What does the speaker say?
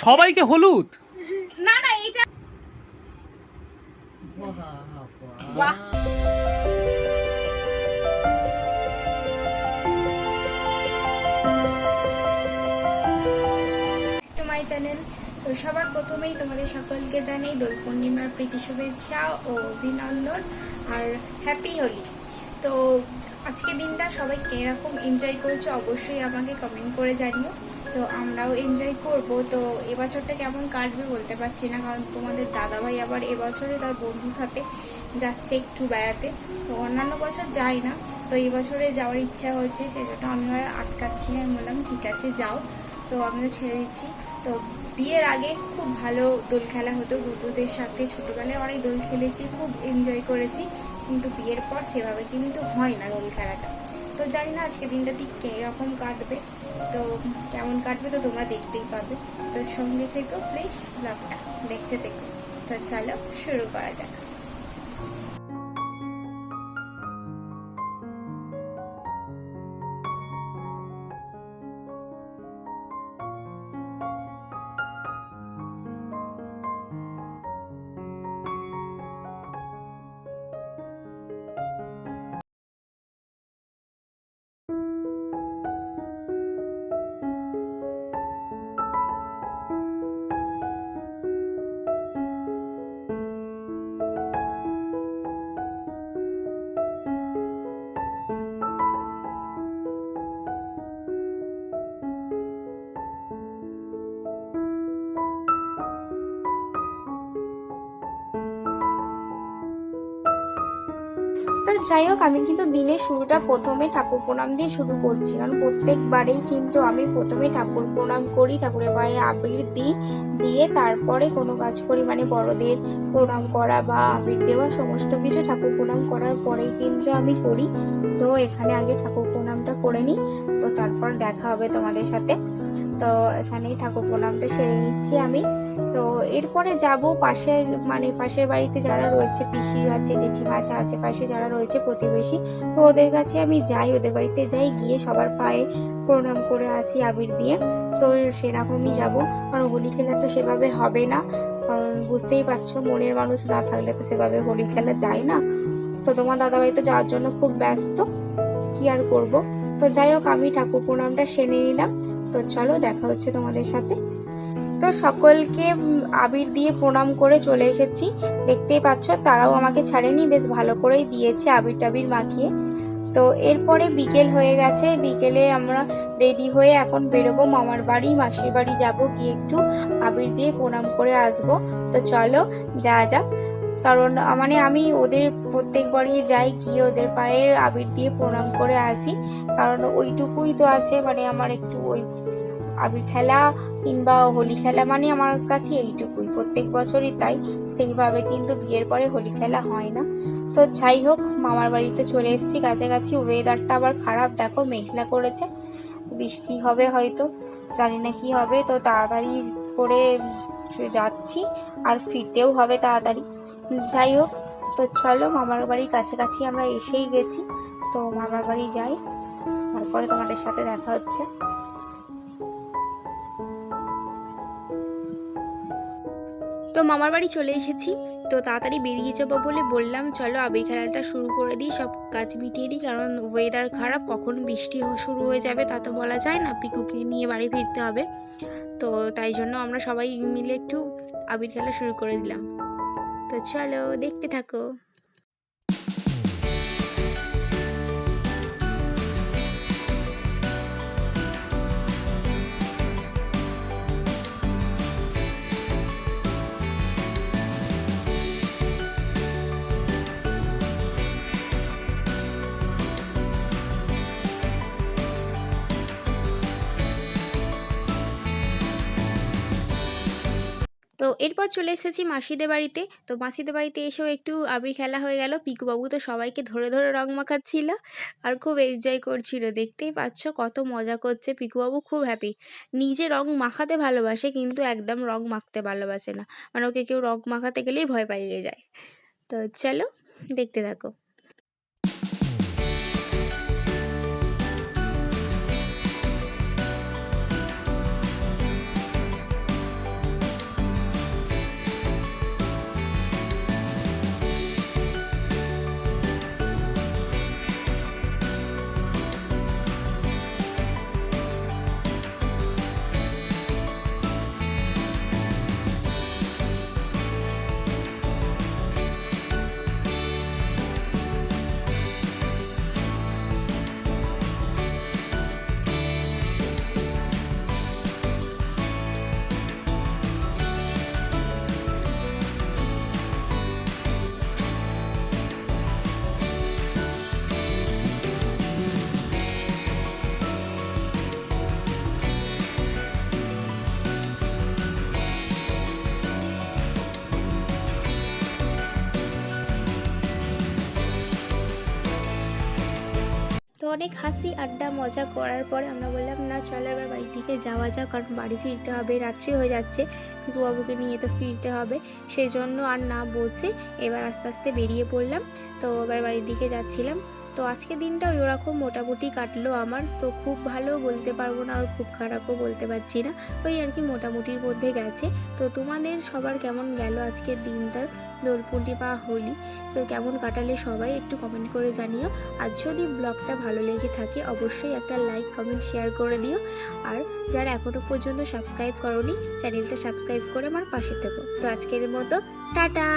সবাইকে হলুদ না না এটা বাহ মাই চ্যানেল। তো সবার প্রথমেই তোমাদের সকলকে জানাই দোল পূর্ণিমার প্রীতি শুভেচ্ছা ও অভিনন্দন আর হ্যাপি হোলি। তো আজকে দিনটা সবাই কীরকম এনজয় করেছো অবশ্যই আমাকে কমেন্ট করে জানিও। তো আমরাও এনজয় করব। তো এবছরটা কেমন কাটবে বলতে পারছি না, কারণ তোমাদের দাদাভাই আবার এবছরে তার বন্ধুর সাথে যাচ্ছে একটু বেড়াতে। তো অন্যান্য বছর যাই না, তো এবছরে যাওয়ার ইচ্ছা হয়েছে, সেজন্য আমি আর আটকাচ্ছি না। আমি বললাম ঠিক আছে যাও, তো আমিও ছেড়ে দিচ্ছি। তো বিয়ের আগে খুব ভালো দোল খেলা হতো বন্ধুদের সাথে, ছোটোবেলায় অনেক দোল খেলেছি, খুব এনজয় করেছি, কিন্তু বিয়ের পর সেভাবে কিন্তু হয় না দোল খেলাটা। তো জানি না আজকে দিনটা ঠিক কীরকম কাটবে, তো কেমন কাটবে তো তোমরা দেখতেই পাবে। তো সঙ্গে থেকো প্লিজ, ব্লগটা দেখতে থেকো। তো চলো শুরু করা যাক। তো যাই হোক, আমি কিন্তু দিনের শুরুটা প্রথমে ঠাকুর প্রণাম দিয়ে শুরু করছি, কারণ প্রত্যেকবারেই কিন্তু আমি প্রথমে ঠাকুর প্রণাম করি, ঠাকুরের পায়ে আবির দিই, দিয়ে তারপরে কোনো কাজ করি, মানে বড়দের প্রণাম করা বা আবির দেওয়া সমস্ত কিছু ঠাকুর প্রণাম করার পরেই কিন্তু আমি করি। তো এখানে আগে ঠাকুর প্রণামটা করে নিই, তো তারপর দেখা হবে তোমাদের সাথে। তো এখানেই ঠাকুর প্রণামটা সেরে নিচ্ছি আমি। তো এরপরে যাব পাশে, মানে পাশের বাড়িতে যারা রয়েছে, পিসি আছে, জেঠিমা আছে, আশেপাশে যারা রয়েছে প্রতিবেশী, তো ওদের কাছে আমি যাই, ওদের বাড়িতে যাই, গিয়ে সবার পায়ে প্রণাম করে আসি আবির দিয়ে। তো সেরকমই যাব, কারণ হোলি খেলা তো সেভাবে হবে না, কারণ বুঝতেই পারছো মনের মানুষ না থাকলে তো সেভাবে হোলি খেলা যায় না। তো তোমার দাদাভাই তো যাওয়ার জন্য খুব ব্যস্ত, কি আর করব। তো যাই হোক, আমি ঠাকুর প্রণামটা সেরে নিলাম। তো চলো দেখা হচ্ছে তোমাদের সাথে। তো সকলকে আবির দিয়ে প্রণাম করে চলে এসেছি, দেখতেই পাচ্ছ তারাও আমাকে ছাড়েনি, বেশ ভালো করেই দিয়েছে আবির টাবির মাখিয়ে। তো এরপরে বিকেল হয়ে গেছে, বিকেলে আমরা রেডি হয়ে এখন বেরোবো মামার বাড়ি, মাসির বাড়ি যাব, গিয়ে একটু আবির দিয়ে প্রণাম করে আসব। তো চলো যা যাক, কারণ মানে আমি ওদের প্রত্যেকবারই যাই, গিয়ে ওদের পায়ে আবির দিয়ে প্রণাম করে আসি, কারণ ওইটুকুই তো আছে, মানে আমার একটু ওই আবির খেলা কিংবা হোলি খেলা মানে আমার কাছে এইটুকুই, প্রত্যেক বছরই তাই, সেইভাবে কিন্তু বিয়ের পরে হোলি খেলা হয় না। তো যাই হোক, মামার বাড়িতে চলে এসেছি কাছাকাছি। ওয়েদারটা আবার খারাপ, দেখো মেঘলা করেছে, বৃষ্টি হবে হয়তো, জানি না কি হবে। তো তাড়াতাড়ি করে যাচ্ছি, আর ফিরতেও হবে তাড়াতাড়ি। যাই হোক, তো চলো, মামার বাড়ির কাছাকাছি আমরা এসেই গেছি, তো মামার বাড়ি যাই, তারপরে তোমাদের সাথে দেখা হচ্ছে। তো মামার বাড়ি চলে এসেছি, তো তাড়াতাড়ি বেরিয়ে যাবো বলে বললাম চলো আবির খেলাটা শুরু করে দিই, সব কাজ মিটিয়ে দিই, কারণ ওয়েদার খারাপ, কখন বৃষ্টি শুরু হয়ে যাবে তা তো বলা যায় না, পিকুকে নিয়ে বাড়ি ফিরতে হবে। তো তাই জন্য আমরা সবাই মিলে একটু আবির খেলা শুরু করে দিলাম। তো চলো দেখতে থাকো। তো এরপর চলে এসেছি মাসিদের বাড়িতে। তো মাসিদের বাড়িতে এসেও একটু আবির খেলা হয়ে গেল। পিকুবাবু তো সবাইকে ধরে ধরে রং মাখাচ্ছিল আর খুব এনজয় করছিল, দেখতেই পাচ্ছ কত মজা করছে। পিকুবাবু খুব হ্যাপি, নিজে রং মাখাতে ভালোবাসে কিন্তু একদম রং মাখতে ভালোবাসে না, মানে ওকে কেউ রং মাখাতে গেলেই ভয় পাইয়ে যায়। তো চলো দেখতে থাকো। তো অনেক হাসি আড্ডা মজা করার পরে আমরা বললাম না চলো এবার বাড়ির দিকে যাওয়া যাক, কারণ বাড়ি ফিরতে হবে, রাত্রি হয়ে যাচ্ছে, পিকুবাবুকে নিয়ে তো ফিরতে হবে। সেই জন্য আর না বসে এবার আস্তে আস্তে বেরিয়ে পড়লাম। তো এবার বাড়ির দিকে যাচ্ছিলাম। তো আজকে দিনটা ওরকম মোটামুটি কাটলো আমার। তো খুব ভালো বলতে পারবো না আর খুব খারাপও বলতে পারছি না, ওই আর কি মোটামুটির মধ্যে গেছে। তো তোমাদের সবার কেমন গেল আজকের দিনটা, দোল পূর্ণিমা হোলি, তো কেমন কাটালে সবাই একটু কমেন্ট করে জানিও। আর যদি ব্লগটা ভালো লেগে থাকে অবশ্যই একটা লাইক কমেন্ট শেয়ার করে দিও। আর যারা এখনও পর্যন্ত সাবস্ক্রাইব করোনি চ্যানেলটা সাবস্ক্রাইব করে আমার পাশে থেকো। তো আজকের মতো টাটা।